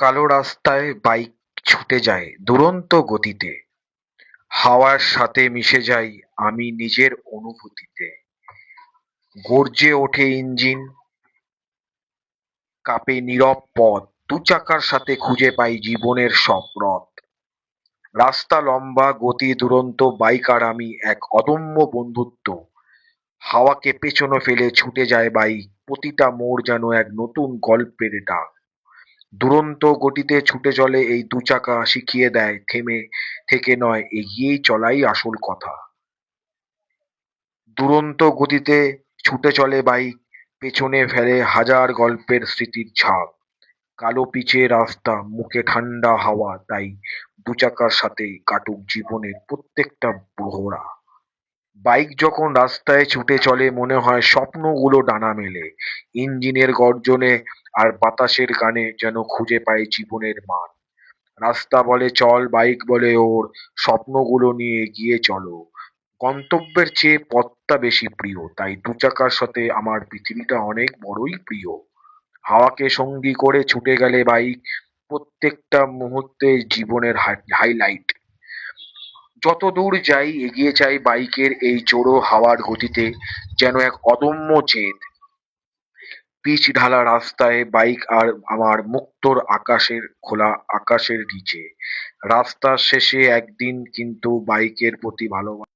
কালো রাস্তায় বাইক ছুটে যায় দুরন্ত গতিতে, হাওয়ার সাথে মিশে যাই আমি নিজের অনুভূতিতে। গর্জে ওঠে ইঞ্জিন, কাঁপে নীরব পথ, দু চাকার সাথে খুঁজে পাই জীবনের সব রথ। রাস্তা লম্বা, গতি দুরন্ত, বাইক আর আমি এক অদম্য বন্ধুত্ব। হাওয়াকে পেছনে ফেলে ছুটে যায় বাইক, প্রতিটা মোড় যেন এক নতুন গল্পের ডাক। দুরন্ত গতিতে ছুটে চলে এই দু চাকা, শিখিয়ে দেয় থেমে থেকে নয়, এগিয়েই চলাই আসল কথা। দুরন্ত গতিতে ছুটে চলে বাইক, পেছনে ফেলে হাজার গল্পের স্মৃতির ছাপ। কালো পিচের রাস্তা, মুখে ঠান্ডা হাওয়া, তাই দু চাকার সাথে কাটুক জীবনের প্রত্যেকটা প্রহরা। বাইক যখন রাস্তায় ছুটে চলে মনে হয় স্বপ্নগুলো ডানা মেলে। ইঞ্জিনের গর্জনে আর বাতাসের গানে যেন খুঁজে পায় জীবনের মান। রাস্তা বলে চল, বাইক বলে ওর, স্বপ্নগুলো নিয়ে এগিয়ে চলো। গন্তব্যের চেয়ে পথটা বেশি প্রিয়, তাই দু চাকার সাথে আমার পৃথিবীটা অনেক বড়ই প্রিয়। হাওয়াকে সঙ্গী করে ছুটে গেলে বাইক, প্রত্যেকটা মুহূর্তে জীবনের হাইলাইট। যত দূর যাই এগিয়ে যাই বাইকের এই জোড়ো হাওয়ার গতিতে, যেন এক অদম্য জেদ। পিচ ঢালা রাস্তায় বাইক আর আমার মুক্তোর আকাশের খোলা আকাশের নিচে। রাস্তার শেষে একদিন কিন্তু বাইকের প্রতি ভালোবাসা